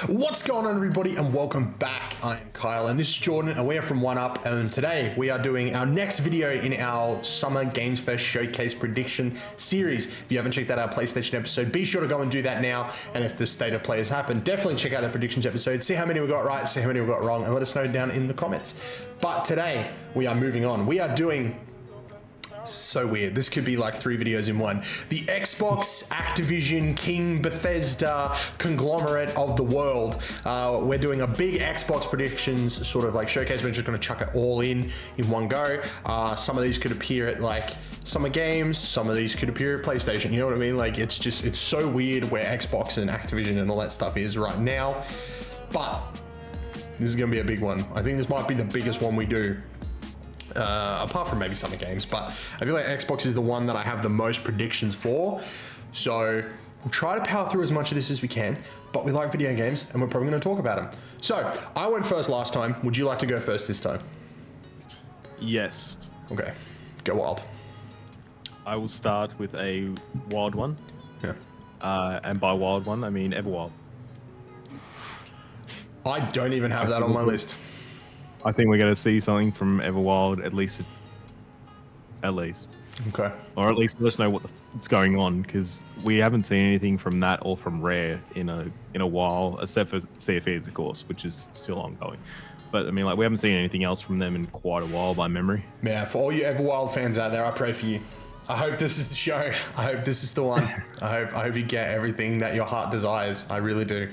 What's going on, everybody, and welcome back. I am Kyle and this is Jordan and we are from 1UP, and today we are doing our next video in our Summer Games Fest Showcase Prediction Series. If you haven't checked out our PlayStation episode, be sure to go and do that now, and if the State of Play has happened, definitely check out the predictions episode, see how many we got right, see how many we got wrong, and let us know down in the comments. But today we are moving on. We are doing... So weird. This could be like 3 videos in one. The Xbox, Activision, King, Bethesda conglomerate of the world. We're doing a big Xbox predictions sort of like showcase. We're just going to chuck it all in one go. Some of these could appear at like Summer Games. Some of these could appear at PlayStation. You know what I mean? Like it's so weird where Xbox and Activision and all that stuff is right now. But this is going to be a big one. I think this might be the biggest one we do. Apart from maybe Summer Games, but I feel like Xbox is the one that I have the most predictions for. So we'll try to power through as much of this as we can, but we like video games and we're probably going to talk about them. So I went first last time. Would you like to go first this time? Yes. Okay, go wild. I will start with a wild one. Yeah. And by wild one, I mean Everwild. I don't even have that on my list. I think we're going to see something from Everwild, at least. Okay. Or at least let us know what's going on, because we haven't seen anything from that or from Rare in a while, except for Sea of Thieves, of course, which is still ongoing. But I mean, like, we haven't seen anything else from them in quite a while by memory. Yeah, for all you Everwild fans out there, I pray for you. I hope this is the show. I hope this is the one. I hope you get everything that your heart desires. I really do.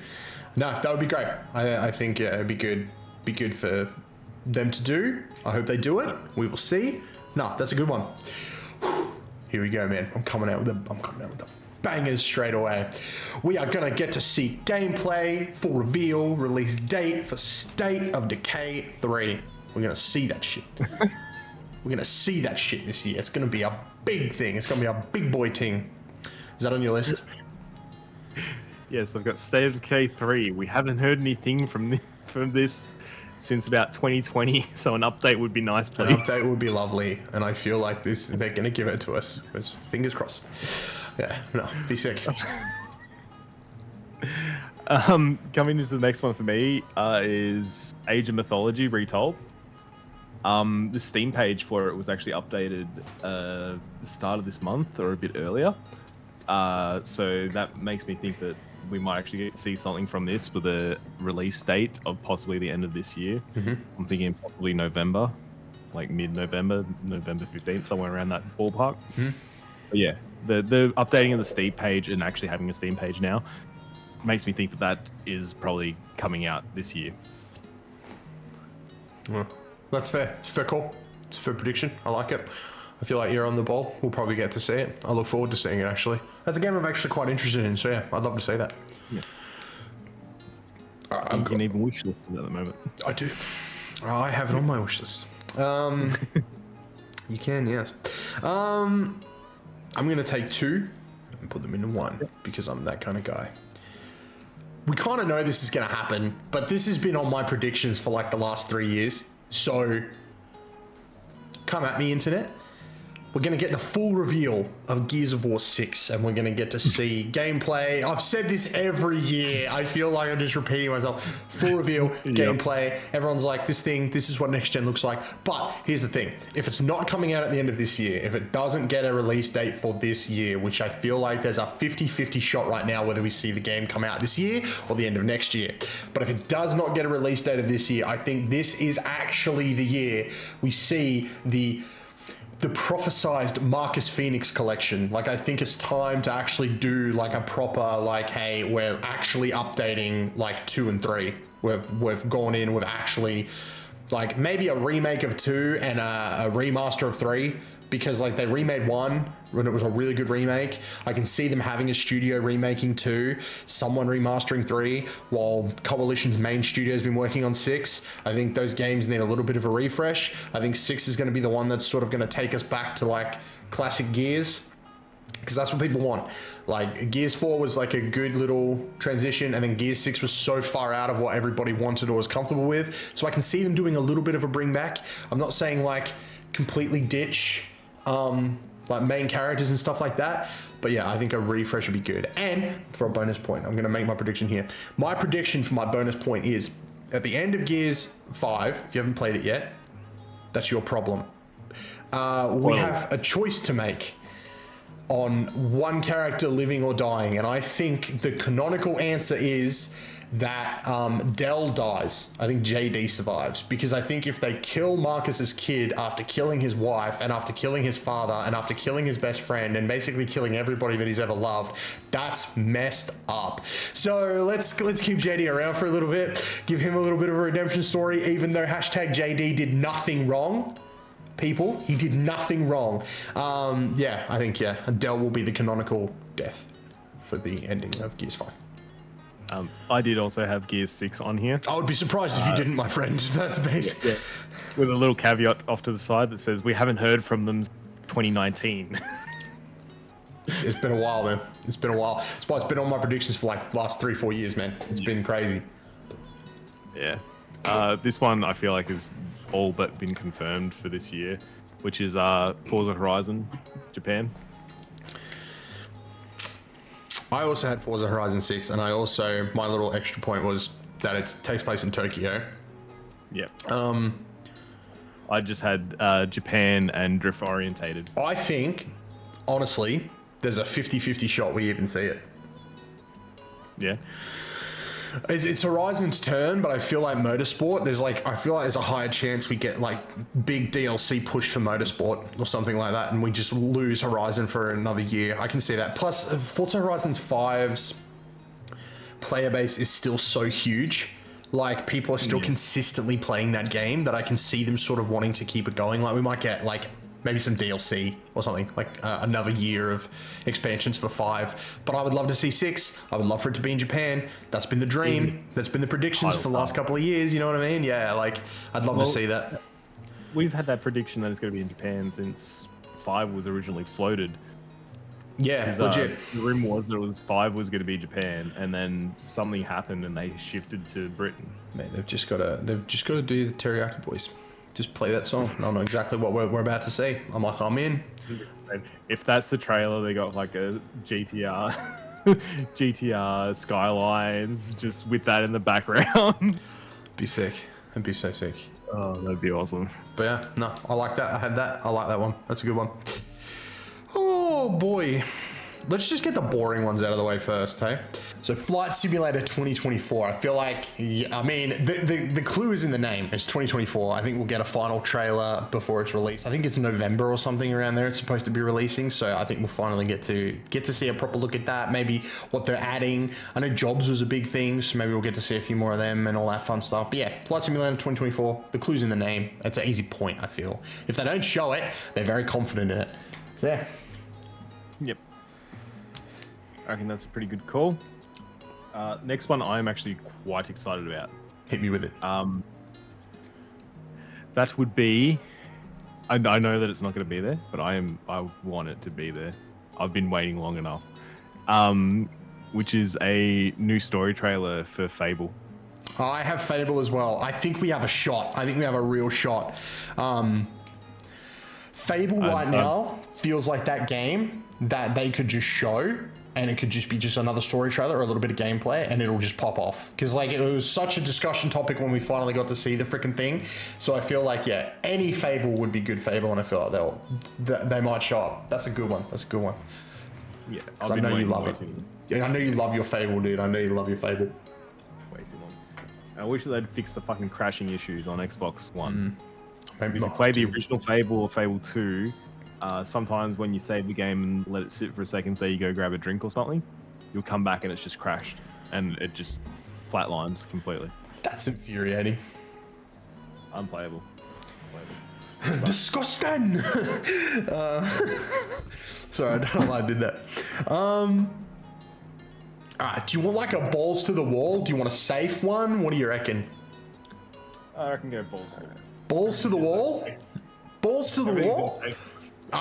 No, that would be great. I think it'd be good. Be good for them to do. I hope they do it. We will see. No, that's a good one. Here we go, man. I'm coming out with the bangers straight away. We are gonna get to see gameplay, full reveal, release date for State of Decay 3. We're gonna see that shit. We're gonna see that shit this year. It's gonna be a big thing. It's gonna be a big boy thing. Is that on your list? Yes, I've got State of Decay 3. We haven't heard anything from this since about 2020, so an update would be nice, please. An update would be lovely, and I feel like they're gonna give it to us. Fingers crossed. Yeah, no, be sick. Coming into the next one for me is Age of Mythology Retold. The Steam page for it was actually updated the start of this month or a bit earlier, so that makes me think that we might actually see something from this with a release date of possibly the end of this year. Mm-hmm. I'm thinking probably November, like mid-November, November 15th, somewhere around that ballpark. Mm-hmm. But yeah, the updating of the Steam page and actually having a Steam page now makes me think that is probably coming out this year. Well, that's fair. It's a fair call. It's a fair prediction. I like it. I feel like you're on the ball. We'll probably get to see it. I look forward to seeing it, actually. That's a game I'm actually quite interested in, so yeah, I'd love to see that. Yeah. You can even wish list it at the moment. I do. I have it on my wish list. You can, yes. I'm going to take 2 and put them into 1 because I'm that kind of guy. We kind of know this is going to happen, but this has been on my predictions for like the last 3 years, so come at me, internet. We're going to get the full reveal of Gears of War 6, and we're going to get to see gameplay. I've said this every year. I feel like I'm just repeating myself. Full reveal, gameplay. Everyone's like, this is what next gen looks like. But here's the thing. If it's not coming out at the end of this year, if it doesn't get a release date for this year, which I feel like there's a 50-50 shot right now whether we see the game come out this year or the end of next year. But if it does not get a release date of this year, I think this is actually the year we see the prophesized Marcus Phoenix collection. Like, I think it's time to actually do like a proper, like, hey, we're actually updating like 2 and 3. We've gone in, we've actually like maybe a remake of 2 and a remaster of 3, because like they remade 1 when it was a really good remake. I can see them having a studio remaking 2, someone remastering 3, while Coalition's main studio has been working on 6. I think those games need a little bit of a refresh. I think 6 is going to be the one that's sort of going to take us back to like classic Gears, because that's what people want. Like, Gears 4 was like a good little transition, and then Gears 6 was so far out of what everybody wanted or was comfortable with. So I can see them doing a little bit of a bring back. I'm not saying like completely ditch like main characters and stuff like that. But yeah, I think a refresh would be good. And for a bonus point, I'm going to make my prediction here. My prediction for my bonus point is at the end of Gears 5, if you haven't played it yet, that's your problem. We have a choice to make on one character living or dying. And I think the canonical answer is that Dell dies. I think JD survives, because I think if they kill Marcus's kid after killing his wife and after killing his father and after killing his best friend and basically killing everybody that he's ever loved, that's messed up. So let's keep JD around for a little bit, give him a little bit of a redemption story, even though hashtag JD did nothing wrong. People, he did nothing wrong. Yeah, I think Dell will be the canonical death for the ending of Gears 5. I did also have Gears 6 on here. I would be surprised if you didn't, my friend. That's basic. Yeah. With a little caveat off to the side that says we haven't heard from them since 2019. It's been a while, man. It's been a while. That's why it's been on my predictions for like last 3-4 years, man. It's been crazy. Yeah. This one I feel like has all but been confirmed for this year, which is Forza Horizon Japan. I also had Forza Horizon 6, and I also, my little extra point was that it takes place in Tokyo. Yeah. I just had Japan and drift orientated. I think, honestly, there's a 50-50 shot we even see it. Yeah. It's Horizon's turn, but I feel like Motorsport, I feel like there's a higher chance we get like big DLC push for Motorsport or something like that, and we just lose Horizon for another year. I can see that. Plus, Forza Horizon 5's player base is still so huge. Like, people are still consistently playing that game that I can see them sort of wanting to keep it going. Like, we might get like maybe some DLC or something, like another year of expansions for 5. But I would love to see 6. I would love for it to be in Japan. That's been the dream. That's been the predictions for the last couple of years. You know what I mean? Yeah, like, I'd love to see that. We've had that prediction that it's going to be in Japan since 5 was originally floated. Yeah, legit. The rumor was that 5 was going to be Japan, and then something happened and they shifted to Britain. Man, they've just got to do the Teriyaki Boys. Just play that song. I know exactly what we're about to see. I'm like, I'm in. If that's the trailer, they got like a GTR Skylines just with that in the background. Be sick. That'd be so sick. Oh, that'd be awesome. But yeah, no, I like that. I had that. I like that one. That's a good one. Oh boy. Let's just get the boring ones out of the way first, hey? So Flight Simulator 2024. I feel like, I mean, the clue is in the name. It's 2024. I think we'll get a final trailer before it's released. I think it's November or something around there it's supposed to be releasing. So I think we'll finally get to see a proper look at that. Maybe what they're adding. I know jobs was a big thing, so maybe we'll get to see a few more of them and all that fun stuff. But yeah, Flight Simulator 2024. The clue's in the name. It's an easy point, I feel. If they don't show it, they're very confident in it. So yeah. Yep. I reckon that's a pretty good call. Next one I'm actually quite excited about. Hit me with it. That would be... I know that it's not going to be there, but I want it to be there. I've been waiting long enough. Which is a new story trailer for Fable. I have Fable as well. I think we have a shot. I think we have a real shot. Fable right now feels like that game that they could just show, and it could just be just another story trailer or a little bit of gameplay, and it'll just pop off. Because like it was such a discussion topic when we finally got to see the freaking thing. So I feel like, yeah, any Fable would be good Fable, and I feel like they might show up. That's a good one. That's a good one. Yeah, I know you love it. Yeah, I know you love your Fable, dude. I know you love your Fable. Way too long. I wish they'd fix the fucking crashing issues on Xbox One. Maybe if you play the original Fable or Fable 2, sometimes when you save the game and let it sit for a second, say you go grab a drink or something, you'll come back and it's just crashed and it just flatlines completely. That's infuriating. Unplayable. Disgusting. Sorry, I don't know why I did that. Do you want like a balls to the wall? Do you want a safe one? What do you reckon? I reckon go balls to the wall. Balls to the wall? Balls to the wall?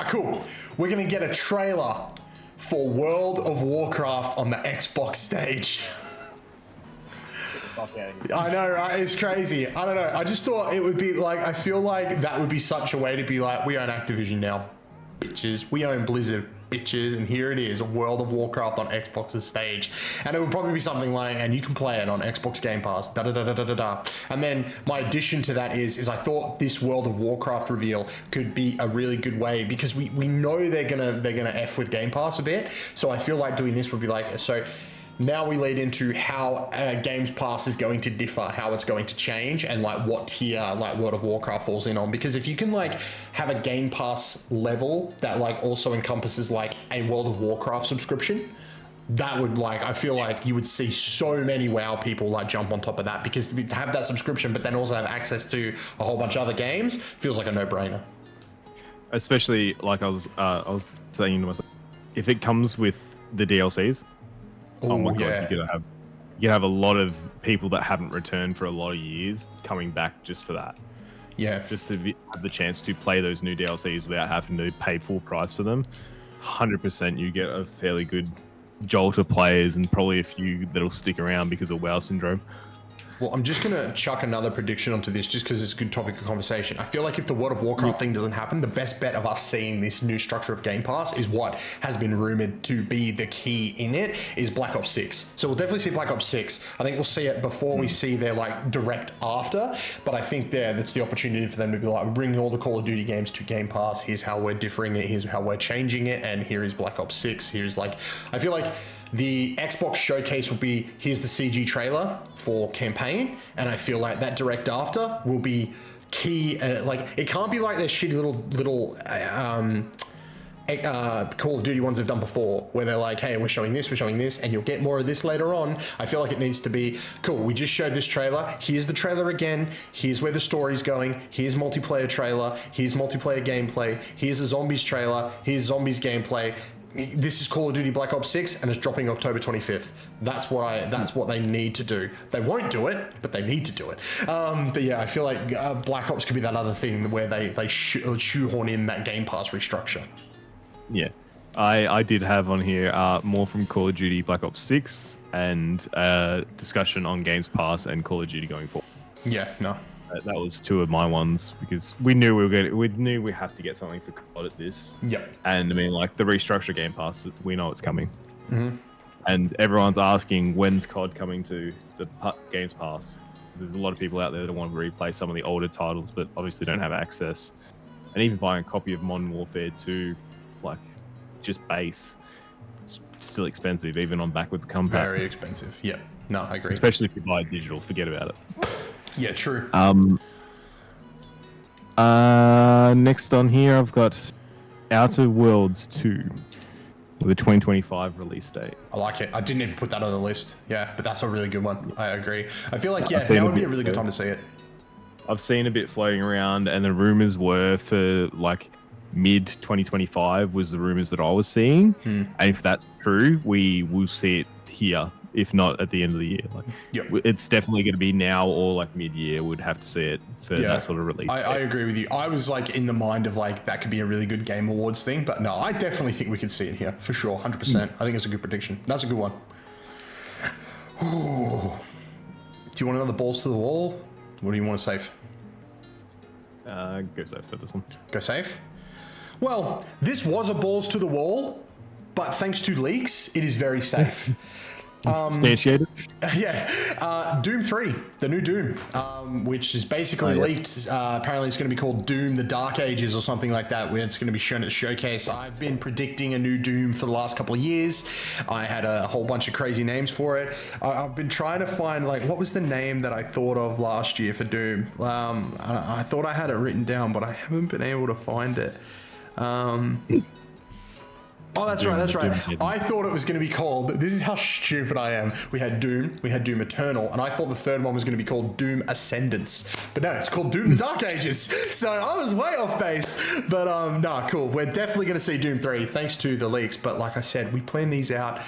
Cool. We're going to get a trailer for World of Warcraft on the Xbox stage. I know, right? It's crazy. I don't know. I just thought it would be like, I feel like that would be such a way to be like, we own Activision now. bitches. We own Blizzard, bitches. And here it is, World of Warcraft on Xbox's stage. And it would probably be something like, and you can play it on Xbox Game Pass, da-da-da-da-da-da. And then my addition to that is I thought this World of Warcraft reveal could be a really good way, because we know they're gonna F with Game Pass a bit. So I feel like doing this would be like, so now we lead into how Games Pass is going to differ, how it's going to change, and like what tier like World of Warcraft falls in on. Because if you can like have a Game Pass level that like also encompasses like a World of Warcraft subscription, that would like, I feel like you would see so many WoW people like jump on top of that, because to have that subscription but then also have access to a whole bunch of other games feels like a no-brainer. Especially like I was saying to myself, if it comes with the DLCs. Oh my god, yeah. you're gonna have a lot of people that haven't returned for a lot of years coming back just for that. Yeah. Just to have the chance to play those new DLCs without having to pay full price for them. 100% you get a fairly good jolt of players, and probably a few that'll stick around because of WoW syndrome. Well, I'm just going to chuck another prediction onto this just because it's a good topic of conversation. I feel like if the World of Warcraft thing doesn't happen, the best bet of us seeing this new structure of Game Pass is what has been rumored to be the key in it, is Black Ops 6. So we'll definitely see Black Ops 6. I think we'll see it before we see their like direct after, but I think that's the opportunity for them to be like, bring all the Call of Duty games to Game Pass. Here's how we're differing it. Here's how we're changing it. And here is Black Ops 6. Here's like, I feel like the Xbox showcase will be, here's the CG trailer for campaign, and I feel like that direct after will be key. Like, it can't be like their shitty little Call of Duty ones they've done before, where they're like, hey, we're showing this, and you'll get more of this later on. I feel like it needs to be, cool, we just showed this trailer, here's the trailer again, here's where the story's going, here's multiplayer trailer, here's multiplayer gameplay, here's a zombies trailer, here's zombies gameplay. This is Call of Duty Black Ops 6, and it's dropping October 25th. That's what they need to do. They won't do it, but they need to do it. But yeah, I feel like Black Ops could be that other thing where they shoehorn in that Game Pass restructure. Yeah, I did have on here more from Call of Duty Black Ops 6 and discussion on Games Pass and Call of Duty going forward. Yeah, no. That was two of my ones, because we knew we have to get something for COD at this. Yep. And I mean, like the restructure Game Pass, we know it's coming. Mm-hmm. And everyone's asking, when's COD coming to the Games Pass? There's a lot of people out there that want to replay some of the older titles, but obviously don't have access. And even buying a copy of Modern Warfare 2, like just base, it's still expensive, even on backwards compatible. Very expensive. Yep. No, I agree. Especially if you buy digital, forget about it. Yeah, true. Next on here, I've got Outer Worlds 2 with a 2025 release date. I like it. I didn't even put that on the list. Yeah, but that's a really good one. I agree. I feel like, yeah, now would be a really good time to see it. I've seen a bit floating around, and the rumors were for like mid 2025 was the rumors that I was seeing. And if that's true, we will see it here, if not at the end of the year. Like, yep. It's definitely going to be now or like mid-year. We'd have to see it for that sort of release. I agree with you. I was like in the mind of like that could be a really good Game Awards thing, but no, I definitely think we could see it here for sure, 100%. I think it's a good prediction. That's a good one. Ooh. Do you want another balls to the wall? What do you want to save? Go safe for this one. Go safe? Well, this was a balls to the wall, but thanks to leaks, it is very safe. Substantiated? Yeah. Doom 3, the new Doom, which is basically leaked. Apparently it's going to be called Doom the Dark Ages or something like that, where it's going to be shown at the showcase. I've been predicting a new Doom for the last couple of years. I had a whole bunch of crazy names for it. I've been trying to find, like, what was the name that I thought of last year for Doom? I thought I had it written down, but I haven't been able to find it. Oh, that's right. I thought it was going to be called, this is how stupid I am. We had Doom Eternal, and I thought the third one was going to be called Doom Ascendance. But no, it's called Doom the Dark Ages. So I was way off base. But nah, cool. We're definitely going to see Doom 3 thanks to the leaks. But like I said, we plan these out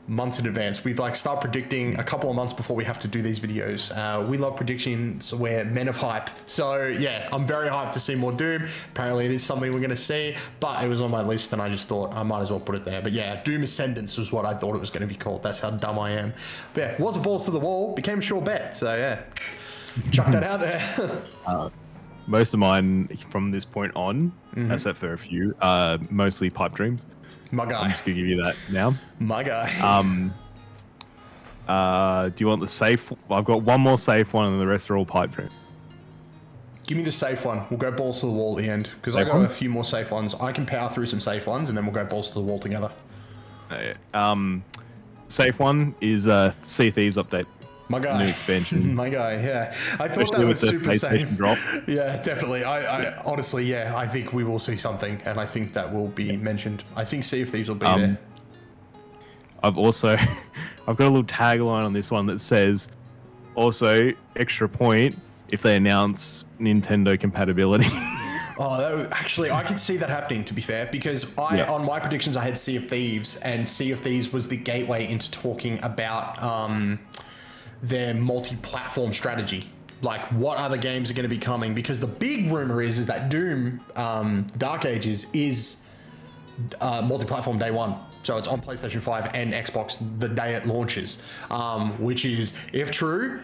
months in advance. We like start predicting a couple of months before we have to do these videos. We love predictions. We're men of hype. So yeah, I'm very hyped to see more Doom. Apparently it is something we're going to see, but it was on my list and I just thought I might as well put it there. But yeah, Doom Ascendance was what I thought it was going to be called. That's how dumb I am. But yeah, was a balls to the wall, became a sure bet. So yeah, chuck that out there. Most of mine from this point on, except for a few, mostly pipe dreams. My guy. I'm just gonna give you that now. My guy. Do you want the safe? I've got one more safe one, and the rest are all pipe dreams. Give me the safe one. We'll go balls to the wall at the end because I Safe got one? a few more safe ones. I can power through some safe ones, and then we'll go balls to the wall together. Safe one is Sea of Thieves update. My guy. New expansion. My guy, yeah. I thought Especially that with was the super PlayStation safe. drop. Yeah, definitely. I honestly, yeah, I think we will see something, and I think that will be mentioned. I think Sea of Thieves will be there. I've also, I've got a little tagline on this one that says, also extra point if they announce Nintendo compatibility. Oh, actually, I could see that happening, to be fair, because on my predictions, I had Sea of Thieves, and Sea of Thieves was the gateway into talking about their multi-platform strategy. Like, what other games are going to be coming? Because the big rumor is that Doom Dark Ages is multi-platform day one. So it's on PlayStation 5 and Xbox the day it launches, which is, if true,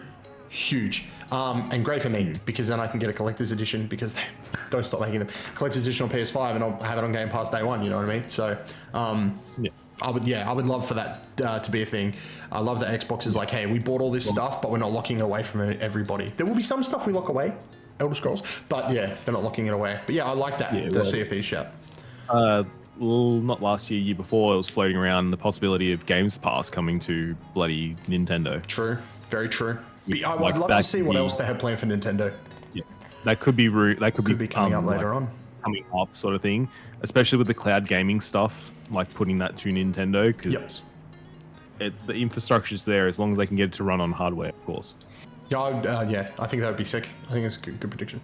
huge. And great for me, because then I can get a collector's edition, because they don't stop making them. Collector's edition on PS5, and I'll have it on Game Pass day one, you know what I mean? So, I would love for that to be a thing. I love that Xbox is like, hey, we bought all this stuff, but we're not locking it away from everybody. There will be some stuff we lock away, Elder Scrolls, but yeah, they're not locking it away. But yeah, I like that, the Sea of Thieves shout. Not last year, year before, it was floating around the possibility of Games Pass coming to bloody Nintendo. True, very true. I would Like, love to see what else they have planned for Nintendo. Yeah, that could be coming up later on. Coming up, sort of thing. Especially with the cloud gaming stuff, like putting that to Nintendo, because the infrastructure's there as long as they can get it to run on hardware, of course. Yeah, I think that would be sick. I think it's a good prediction.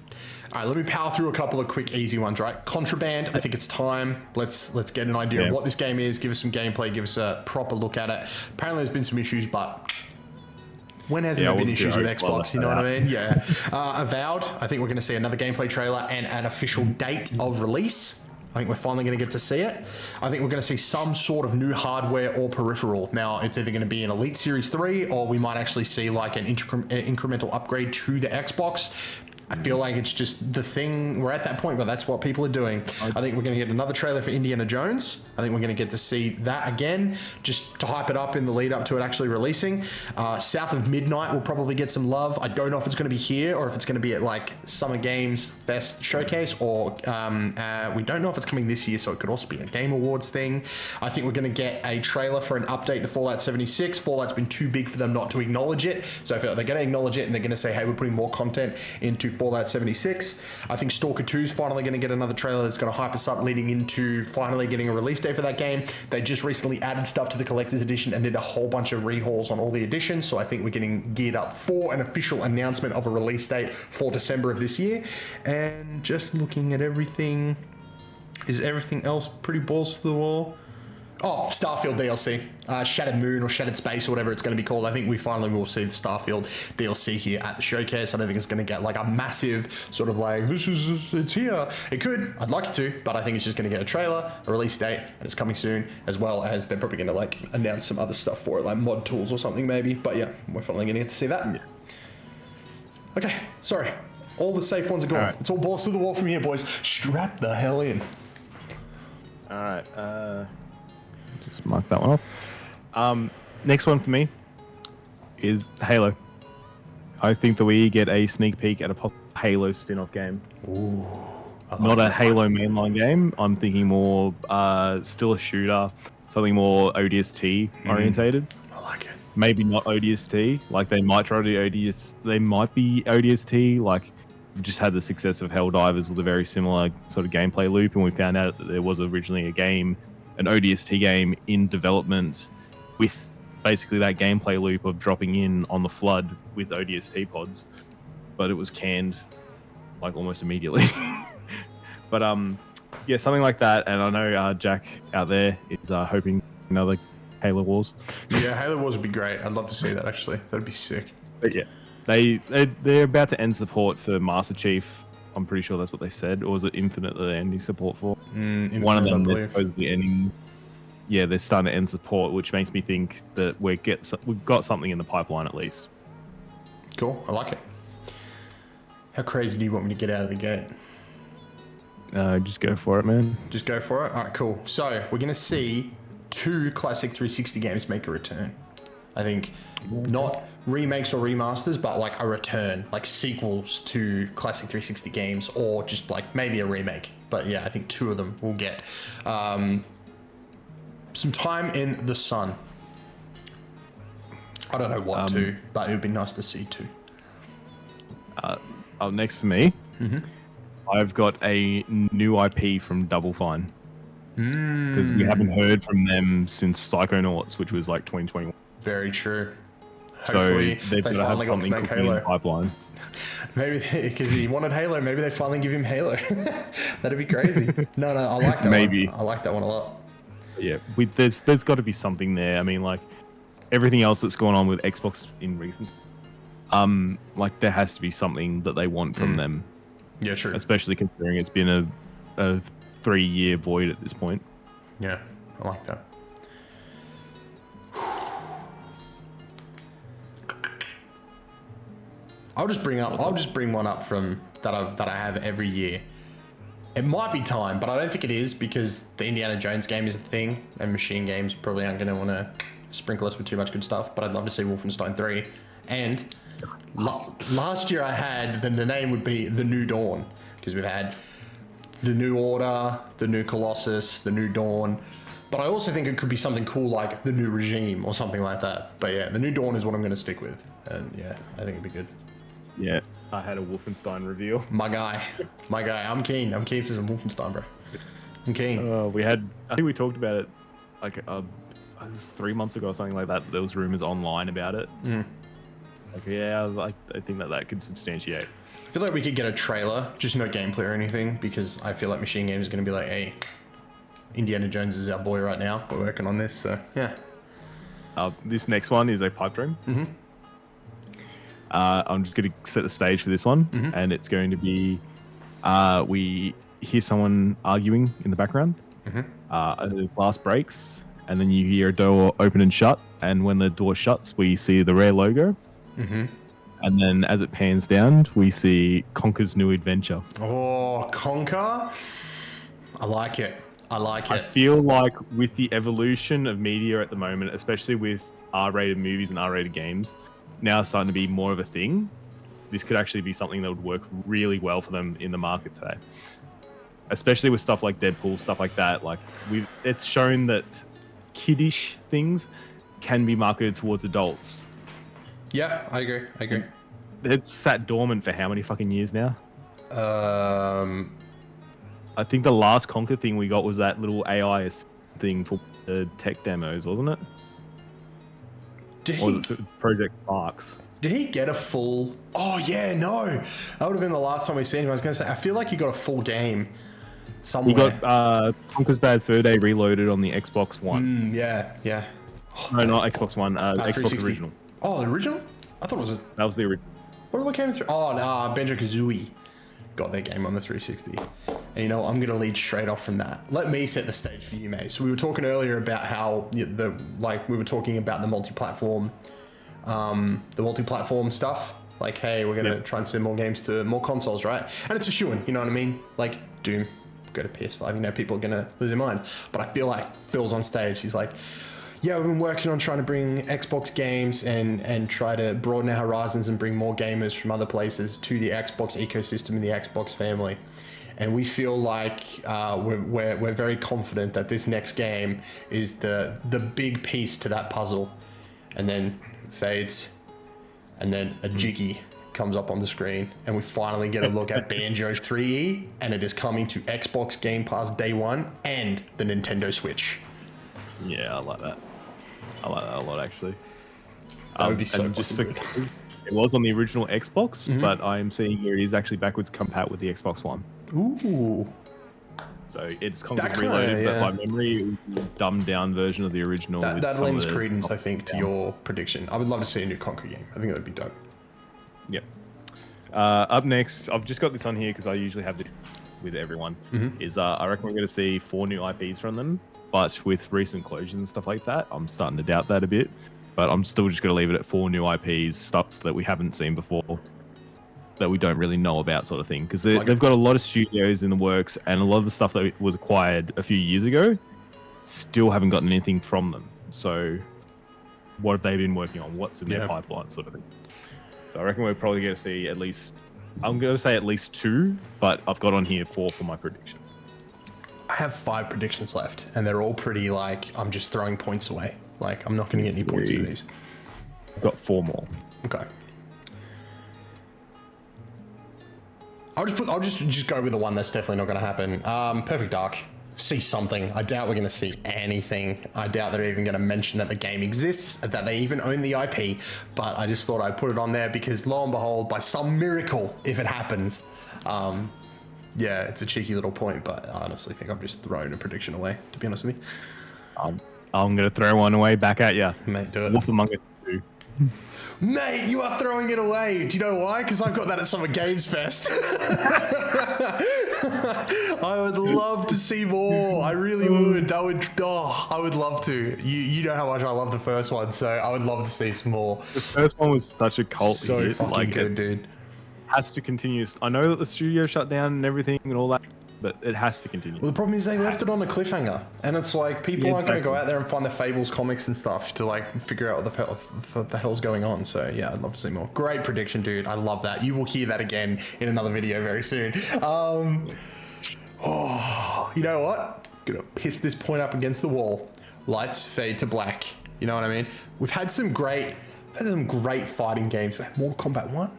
All right, let me power through a couple of quick, easy ones, right? Contraband, I think it's time. Let's get an idea of what this game is, give us some gameplay, give us a proper look at it. Apparently there's been some issues, but when hasn't there been issues with Xbox, you know what I mean? Yeah. Avowed, I think we're going to see another gameplay trailer and an official date of release. I think we're finally going to get to see it. I think we're going to see some sort of new hardware or peripheral. Now, it's either going to be an Elite Series 3, or we might actually see like an incremental upgrade to the Xbox. I feel like it's just the thing. We're at that point where that's what people are doing. I think we're going to get another trailer for Indiana Jones. I think we're going to get to see that again, just to hype it up in the lead up to it actually releasing. South of Midnight will probably get some love. I don't know if it's going to be here or if it's going to be at like Summer Games Fest Showcase, or we don't know if it's coming this year, so it could also be a Game Awards thing. I think we're going to get a trailer for an update to Fallout 76. Fallout's been too big for them not to acknowledge it, so I feel like they're going to acknowledge it and they're going to say, hey, we're putting more content into Fallout 76. I think Stalker 2 is finally going to get another trailer that's going to hype us up leading into finally getting a release date for that game. They just recently added stuff to the collector's edition and did a whole bunch of rehauls on all the editions, so I think we're getting geared up for an official announcement of a release date for December of this year. And just looking at everything, is everything else pretty balls to the wall? Oh, Starfield DLC, Shattered Moon or Shattered Space or whatever it's going to be called. I think we finally will see the Starfield DLC here at the showcase. I don't think it's going to get like a massive sort of like, it's here. It could, I'd like it to, but I think it's just going to get a trailer, a release date, and it's coming soon, as well as they're probably going to like announce some other stuff for it, like mod tools or something maybe. But yeah, we're finally going to get to see that. Yeah. Okay, sorry. All the safe ones are gone. It's all balls to the wall from here, boys. Strap the hell in. All right, just mark that one off. Next one for me is Halo. I think that we get a sneak peek at a possible Halo spin-off game. Ooh, not a Halo mainline game. I'm thinking more still a shooter, something more ODST orientated. I like it. Maybe not ODST. Like they might try to do ODS. They might be ODST. Like we've just had the success of Helldivers with a very similar sort of gameplay loop, and we found out that there was originally a game, an ODST game in development with basically that gameplay loop of dropping in on the flood with ODST pods, but it was canned like almost immediately. But yeah, something like that. And I know Jack out there is hoping another Halo Wars. Yeah, Halo Wars would be great. I'd love to see that actually. That'd be sick. But yeah, they're about to end support for Master Chief. I'm pretty sure that's what they said. Or was it Infinite that they're ending support for? Infinite, one of them they're supposedly ending. Yeah, they're starting to end support, which makes me think that we've got something in the pipeline at least. Cool, I like it. How crazy do you want me to get out of the gate? Just go for it, man. Just go for it? All right, cool. So we're going to see 2 classic 360 games make a return. I think not remakes or remasters, but like a return, like sequels to classic 360 games, or just like maybe a remake. But yeah, I think 2 of them will get some time in the sun. I don't know what 2, but it would be nice to see 2. Up next for me, I've got a new IP from Double Fine. Because we haven't heard from them since Psychonauts, which was like 2021. Very true. So Hopefully they've they got to have finally got to something make cooking in the Halo. pipeline. Maybe because he wanted Halo. Maybe they finally give him Halo. That'd be crazy. No, I like that Maybe. one. I like that one a lot. Yeah, there's got to be something there. I mean, like everything else that's going on with Xbox in recent, like there has to be something that they want from them. Yeah, true. Especially considering it's been a 3-year void at this point. Yeah, I like that. I'll just bring one up from that I have every year. It might be time, but I don't think it is because the Indiana Jones game is a thing, and machine games probably aren't going to want to sprinkle us with too much good stuff. But I'd love to see Wolfenstein 3. And last year I had the name would be The New Dawn, because we've had The New Order, The New Colossus, The New Dawn. But I also think it could be something cool like The New Regime or something like that. But yeah, The New Dawn is what I'm going to stick with. And yeah, I think it'd be good. Yeah, I had a Wolfenstein reveal. My guy. I'm keen for some Wolfenstein, bro. I'm keen. I think we talked about it like it was 3 months ago or something like that. There was rumors online about it. Like, yeah, I think that could substantiate. I feel like we could get a trailer, just no gameplay or anything, because I feel like Machine Games is going to be like, hey, Indiana Jones is our boy right now. We're working on this, so yeah. This next one is a pipe dream. I'm just going to set the stage for this one, and it's going to be we hear someone arguing in the background. The glass breaks, and then you hear a door open and shut, and when the door shuts, we see the Rare logo. And then as it pans down, we see Conker's new adventure. Oh, Conker? I like it. I feel like with the evolution of media at the moment, especially with R-rated movies and R-rated games, now starting to be more of a thing, this could actually be something that would work really well for them in the market today. Especially with stuff like Deadpool, stuff like that. Like it's shown that kiddish things can be marketed towards adults. Yeah, I agree. It's sat dormant for how many fucking years now? I think the last Conker thing we got was that little AI thing for the tech demos, wasn't it? Project Sparks. Did he get a full... Oh, yeah, no. That would have been the last time we seen him. I was going to say, I feel like he got a full game somewhere. We got Conker's Bad Fur Day Reloaded on the Xbox One. Yeah. No, not Xbox One. Xbox Original. Oh, the original? I thought it was... That was the original. What came through? Oh, no, Banjo-Kazooie got their game on the 360. And you know, I'm going to lead straight off from that. Let me set the stage for you, mate. So we were talking earlier about how we were talking about the multi-platform stuff. Like, hey, we're going to try and send more games to more consoles, right? And it's a shoo-in, you know what I mean? Like, Doom, go to PS5. You know, people are going to lose their mind. But I feel like Phil's on stage. He's like, yeah, we've been working on trying to bring Xbox games and try to broaden our horizons and bring more gamers from other places to the Xbox ecosystem and the Xbox family. And we feel like we're very confident that this next game is the big piece to that puzzle. And then fades, and then a jiggy comes up on the screen, and we finally get a look at Banjo 3E, and it is coming to Xbox Game Pass day one and the Nintendo Switch. Yeah, I like that. I like that a lot, actually. That would be so fucking good. It was on the original Xbox, but I'm seeing here it is actually backwards compatible with the Xbox One. Ooh. So it's Conker's Reloaded, but by memory, it was a dumbed down version of the original. That lends credence, I think, to your prediction. I would love to see a new Conker game. I think that would be dope. Yep. Up next, I've just got this on here because I usually have this with everyone. Is I reckon we're going to see 4 new IPs from them, but with recent closures and stuff like that, I'm starting to doubt that a bit. But I'm still just going to leave it at 4 new IPs, stuff that we haven't seen before. that we don't really know about, sort of thing. Because they've got a lot of studios in the works, and a lot of the stuff that was acquired a few years ago still haven't gotten anything from them. So what have they been working on? What's in their pipeline, sort of thing. So I reckon we're probably going to see at least, I'm going to say at least 2, but I've got on here 4 for my prediction. I have 5 predictions left, and they're all pretty like, I'm just throwing points away. Like, I'm not going to get any points for these. I've got 4 more. Okay. I'll just go with the one that's definitely not going to happen. Perfect Dark. See something. I doubt we're going to see anything. I doubt they're even going to mention that the game exists, that they even own the IP. But I just thought I'd put it on there because lo and behold, by some miracle, if it happens, yeah, it's a cheeky little point. But I honestly think I've just thrown a prediction away, to be honest with you. I'm going to throw one away back at you. Mate, do it. Wolf Among Us 2. Mate, you are throwing it away. Do you know why? Because I've got that at Summer Games Fest. I would love to see more. I really would. I would love to. You know how much I love the first one, so I would love to see some more. The first one was such a cult so hit. fucking Like, good, dude. Has to continue. I know that the studio shut down and everything and all that, but it has to continue. Well, the problem is they left it on a cliffhanger, and it's like people aren't going to go out there and find the Fables comics and stuff to like figure out what the hell's going on. So yeah, I'd love to see more. Great prediction, dude. I love that. You will hear that again in another video very soon. Oh, you know what? Gonna piss this point up against the wall. Lights fade to black. You know what I mean? We've had some great fighting games. We had Mortal Kombat 1.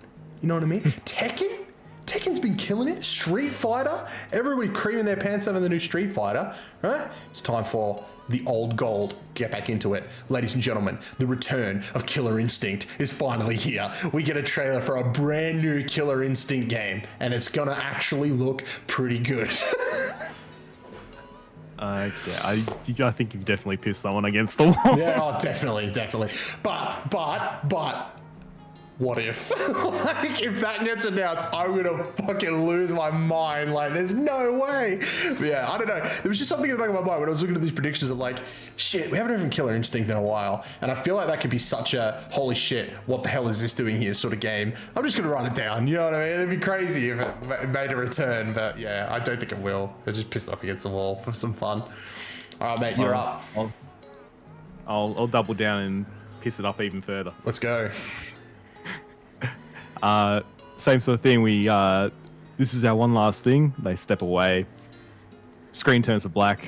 You know what I mean? Tekken's been killing it. Street Fighter. Everybody creaming their pants over the new Street Fighter. Right? It's time for the old gold. Get back into it. Ladies and gentlemen, the return of Killer Instinct is finally here. We get a trailer for a brand new Killer Instinct game, and it's gonna actually look pretty good. Yeah, I think you've definitely pissed someone against the wall. Yeah, oh, definitely. But, what if? Like, if that gets announced, I'm gonna fucking lose my mind. Like, there's no way. But yeah, I don't know. There was just something in the back of my mind when I was looking at these predictions of like, shit, we haven't even Killer Instinct in a while. And I feel like that could be such a, holy shit, what the hell is this doing here sort of game. I'm just gonna write it down, you know what I mean? It'd be crazy if it made a return, but yeah, I don't think it will. It just pissed off against the wall for some fun. All right, mate, you're up. I'll double down and piss it up even further. Let's go. Same sort of thing. This is our one last thing. They step away. Screen turns to black.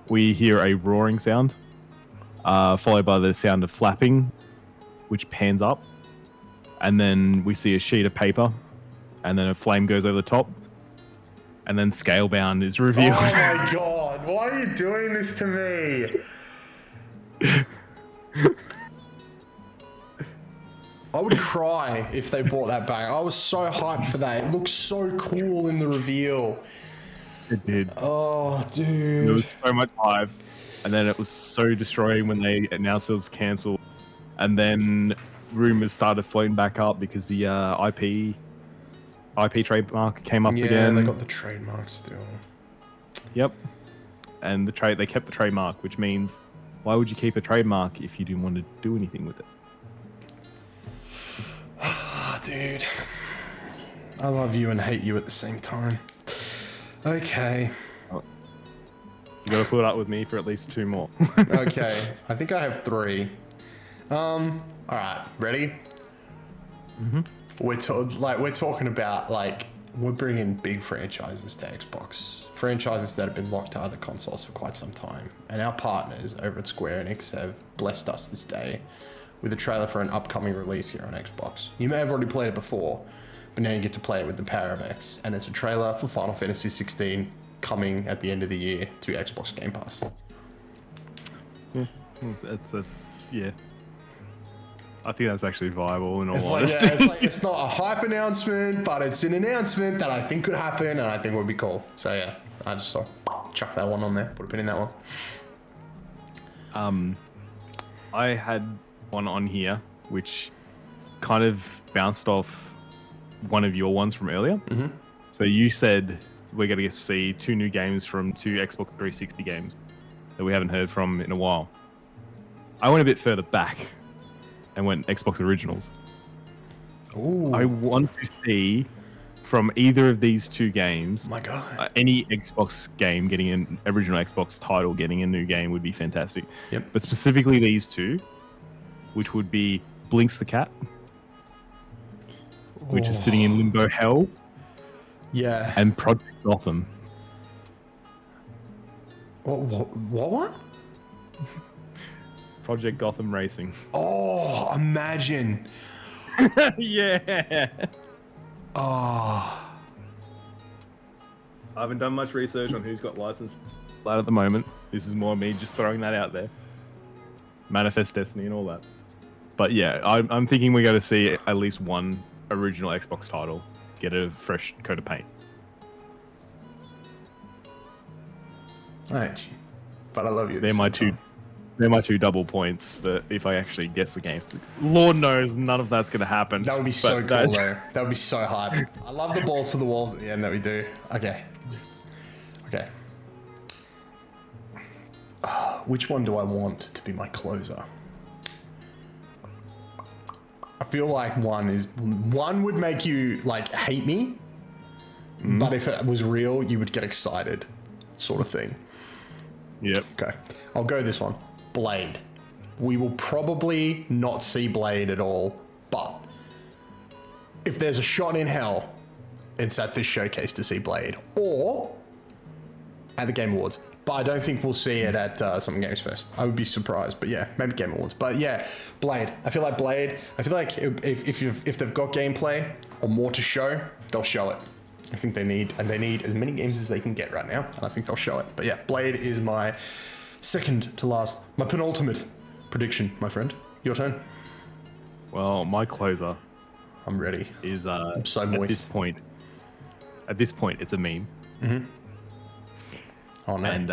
We hear a roaring sound, followed by the sound of flapping, which pans up, and then we see a sheet of paper, and then a flame goes over the top, and then Scalebound is revealed. Oh my god! Why are you doing this to me? I would cry if they brought that back. I was so hyped for that. It looked so cool in the reveal. It did. Oh, dude. There was so much hype, and then it was so destroying when they announced it was cancelled, and then rumors started floating back up because the IP trademark came up again. Yeah, they got the trademark still. Yep. And they kept the trademark, which means why would you keep a trademark if you didn't want to do anything with it? Oh, dude. I love you and hate you at the same time. Okay. You gotta put up with me for at least 2 more. Okay. I think I have 3. Alright, ready? Mm-hmm. We're talking about we're bringing big franchises to Xbox. Franchises that have been locked to other consoles for quite some time. And our partners over at Square Enix have blessed us this day with a trailer for an upcoming release here on Xbox. You may have already played it before, but now you get to play it with the power of X. And it's a trailer for Final Fantasy 16 coming at the end of the year to Xbox Game Pass. Yeah, yeah. I think that's actually viable in all honesty. It's not a hype announcement, but it's an announcement that I think could happen and I think would be cool. So yeah, I just saw chuck that one on there, put a pin in that one. I had one on here which kind of bounced off one of your ones from earlier. Mm-hmm. So you said we're going to see 2 new games from 2 Xbox 360 games that we haven't heard from in a while. I went a bit further back and went Xbox Originals. Ooh. I want to see from either of these two games, My God. any Xbox game getting an original Xbox title, getting a new game would be fantastic. Yep. But specifically these two, which would be Blinks the Cat, which is sitting in limbo hell, Yeah. and Project Gotham. What one? Project Gotham Racing. Oh, imagine. Yeah. Oh. I haven't done much research on who's got license at the moment. This is more me just throwing that out there. Manifest Destiny and all that. But yeah, I'm thinking we got to see at least one original Xbox title get a fresh coat of paint. I hate you, but I love you. They're my two double points. But if I actually guess the games, Lord knows none of that's going to happen. That would be so cool, though. That would be so hype. I love the balls to the walls at the end that we do. Okay. Okay. Which one do I want to be my closer? I feel like one would make you like hate me, but if it was real, you would get excited, sort of thing. Yep. Okay, I'll go this one. Blade. We will probably not see Blade at all, but if there's a shot in hell, it's at this showcase to see Blade, or at the Game Awards. But I don't think we'll see it at Something Games Fest. I would be surprised, but yeah, maybe Game Awards. But yeah, Blade. I feel like Blade. I feel like if they've got gameplay or more to show, they'll show it. I think they need as many games as they can get right now, and I think they'll show it. But yeah, Blade is my second to last, my penultimate prediction, my friend. Your turn. Well, my closer I'm ready. is I'm so moist. At this point, it's a meme. Mm-hmm. Oh no. And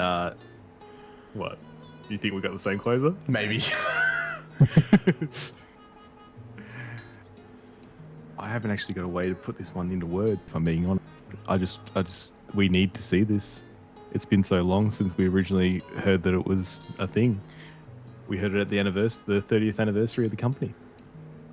what? You think we got the same closer? Maybe. I haven't actually got a way to put this one into words, if I'm being honest. We need to see this. It's been so long since we originally heard that it was a thing. We heard it at the 30th anniversary of the company.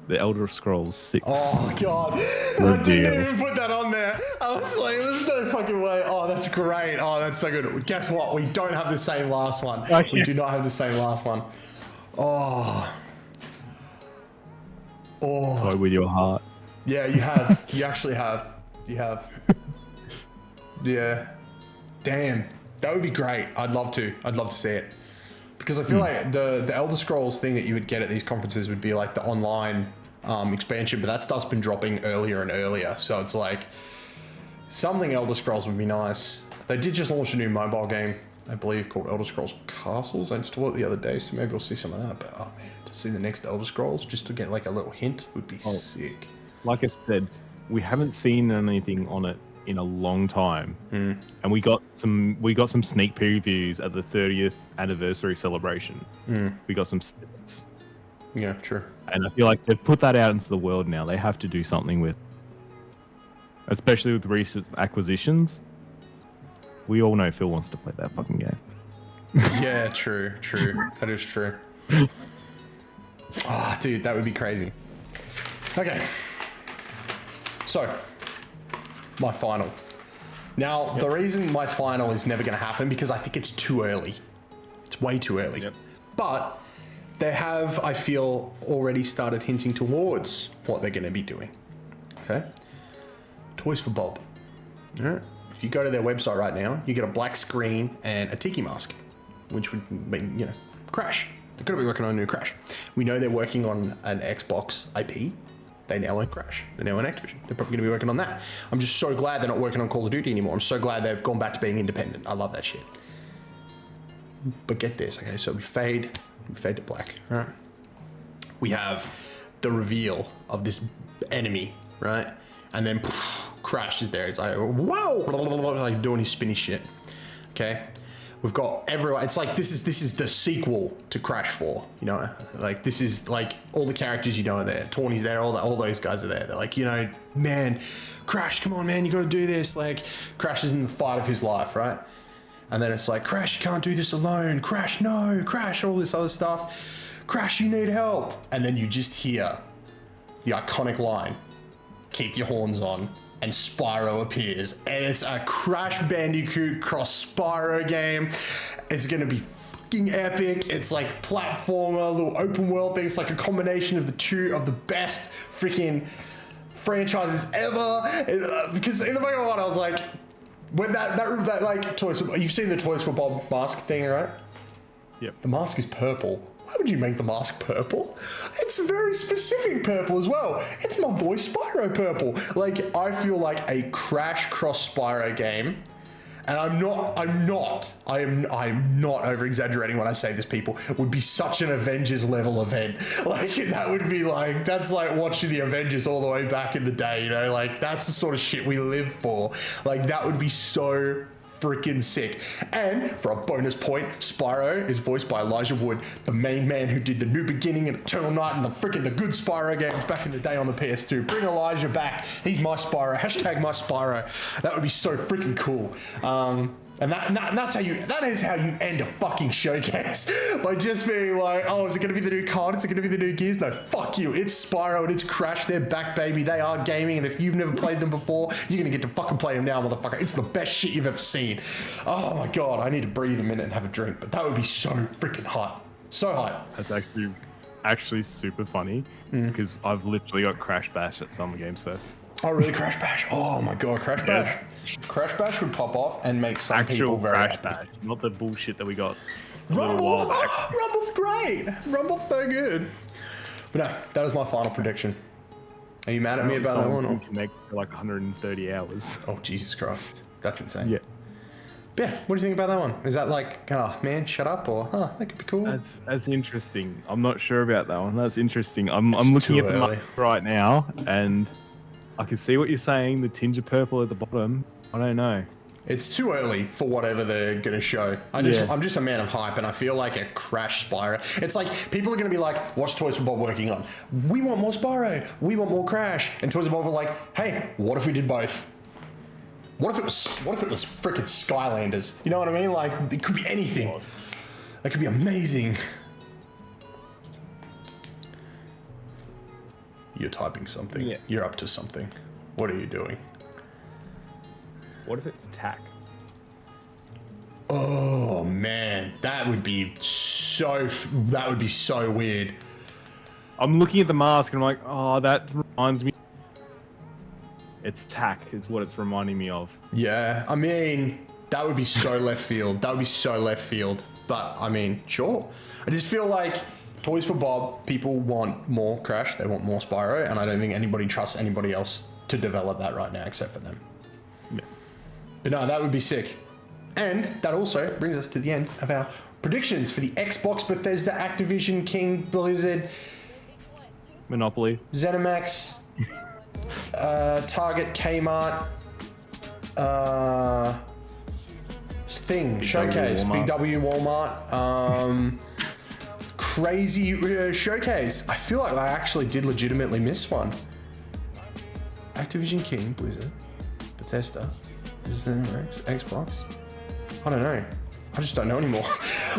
The Elder Scrolls 6. Oh god, I didn't even put that on there. I was like, there's no fucking way. Oh, that's great. Oh, that's so good. Guess what? We don't have the same last one. Okay. We do not have the same last one. Oh. Toy with your heart. Yeah, you have. You actually have. You have. Yeah. Damn. That would be great. I'd love to see it. Because I feel like the Elder Scrolls thing that you would get at these conferences would be like the online expansion, but that stuff's been dropping earlier and earlier. So it's like something Elder Scrolls would be nice. They did just launch a new mobile game, I believe, called Elder Scrolls Castles. I installed it the other day, so maybe we'll see some of that. But oh man, to see the next Elder Scrolls, just to get like a little hint, would be sick. Like I said, we haven't seen anything on it in a long time, and we got some sneak previews at the 30th anniversary celebration. We got some snippets. Yeah, true. And I feel like they've put that out into the world now. They have to do something with, especially with recent acquisitions. We all know Phil wants to play that fucking game. Yeah, true. That is true. Oh, dude, that would be crazy. Okay. So, my final. Now, the reason my final is never going to happen because I think it's too early. It's way too early. Yep. But they have, I feel, already started hinting towards what they're going to be doing. Okay? Toys for Bob. All right? If you go to their website right now, you get a black screen and a tiki mask, which would mean, Crash. They're going to be working on a new Crash. We know they're working on an Xbox IP. They now own Crash. They now own Activision. They're probably going to be working on that. I'm just so glad they're not working on Call of Duty anymore. I'm so glad they've gone back to being independent. I love that shit. But get this, okay? So we fade to black, right? We have the reveal of this enemy, right? And then Crash is there. It's like, whoa, like doing his spinny shit. Okay. We've got everyone. It's like this is the sequel to Crash 4. Like this is like all the characters are there. Tawny's there. All those guys are there. They're like, man, Crash, come on, man, you got to do this. Like Crash is in the fight of his life, right? And then it's like, Crash, you can't do this alone. Crash, no, Crash, all this other stuff. Crash, you need help. And then you just hear the iconic line, keep your horns on, and Spyro appears, and it's a Crash Bandicoot cross Spyro game. It's gonna be fucking epic. It's like platformer, little open world thing. It's like a combination of the two of the best freaking franchises ever. Because in the Pokemon one, I was like, when that like Toys, you've seen the Toys for Bob mask thing, right? Yep. The mask is purple. Why would you make the mask purple? It's very specific purple as well. It's my boy Spyro purple. Like, I feel like a Crash cross Spyro game, and I'm not over exaggerating when I say this, people, would be such an Avengers level event. Like, that would be like, that's like watching the Avengers all the way back in the day, you know, like that's the sort of shit we live for. Like, that would be so freaking sick. And for a bonus point, Spyro is voiced by Elijah Wood, the main man who did the New Beginning and Eternal Night and the good Spyro games back in the day on the PS2. Bring Elijah back. He's my Spyro. Hashtag my Spyro. That would be so freaking cool. And that is how you end a fucking showcase. By just being like, oh, is it gonna be the new card? Is it gonna be the new Gears? No, fuck you. It's Spyro and it's Crash. They're back, baby. They are gaming, and if you've never played them before, you're gonna get to fucking play them now, motherfucker. It's the best shit you've ever seen. Oh my god, I need to breathe a minute and have a drink, but that would be so freaking hot. So hot. That's actually super funny because I've literally got Crash Bash at Summer Games Fest. Oh really, Crash Bash? Oh my god, Crash Bash. Yeah. Crash Bash would pop off and make some people very Crash happy. Bash, not the bullshit that we got. Rumble, Rumble's great. Rumble's so good. But no, that was my final prediction. Are you mad at me about that one? Or? Can make for like 130 hours. Oh Jesus Christ, that's insane. Yeah. But yeah, what do you think about that one? Is that like, oh man, shut up, or that could be cool? That's interesting. I'm not sure about that one. That's interesting. I'm looking at the map right now, and I can see what you're saying. The tinge of purple at the bottom. I don't know. It's too early for whatever they're gonna show. I'm just a man of hype, and I feel like a Crash Spyro. It's like people are gonna be like, "What's Toys for Bob working on? We want more Spyro. We want more Crash." And Toys for Bob are like, "Hey, what if we did both? What if it was freaking Skylanders? You know what I mean? Like, it could be anything. That could be amazing." You're typing something. Yeah. You're up to something. What are you doing? What if it's tack? Oh man, that would be so weird. I'm looking at the mask and I'm like, oh, that reminds me. It's tack is what it's reminding me of. Yeah, I mean, that would be so left field. That would be so left field. But I mean, sure. I just feel like Toys for Bob, people want more Crash, they want more Spyro, and I don't think anybody trusts anybody else to develop that right now except for them. Yeah. But no, that would be sick. And that also brings us to the end of our predictions for the Xbox, Bethesda, Activision, King, Blizzard, Monopoly, ZeniMax, Target, Kmart, Showcase, Walmart. Big W, Walmart, crazy Showcase. I feel like I actually did legitimately miss one. Activision, King, Blizzard, Bethesda, Xbox. I don't know. I just don't know anymore.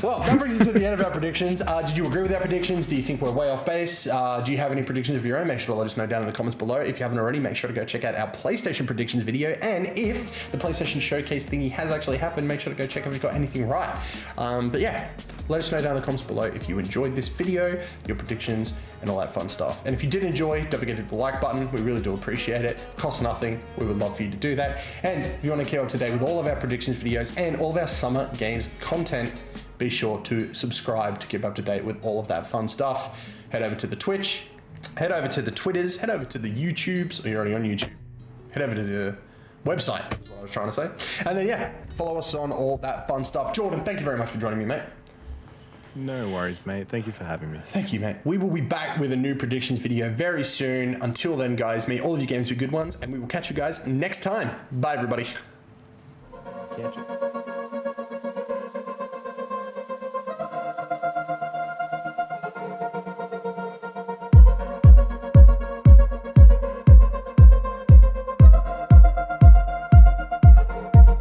Well, that brings us to the end of our predictions. Did you agree with our predictions? Do you think we're way off base? Do you have any predictions of your own? Make sure to let us know down in the comments below. If you haven't already, make sure to go check out our PlayStation predictions video. And if the PlayStation Showcase thingy has actually happened, make sure to go check if we've got anything right. But yeah, let us know down in the comments below if you enjoyed this video, your predictions, and all that fun stuff. And if you did enjoy, don't forget to hit the like button. We really do appreciate it. Costs nothing. We would love for you to do that. And if you want to keep up to date with all of our predictions videos and all of our summer games content, be sure to subscribe to keep up to date with all of that fun stuff. Head over to the Twitch, head over to the Twitters, head over to the YouTubes. Oh, you're already on YouTube. Head over to the website, is what I was trying to say. And then, yeah, follow us on all that fun stuff. Jordan, thank you very much for joining me, mate. No worries, mate. Thank you for having me. Thank you, mate. We will be back with a new predictions video very soon. Until then, guys, may all of your games be good ones, and we will catch you guys next time. Bye, everybody. Catch you.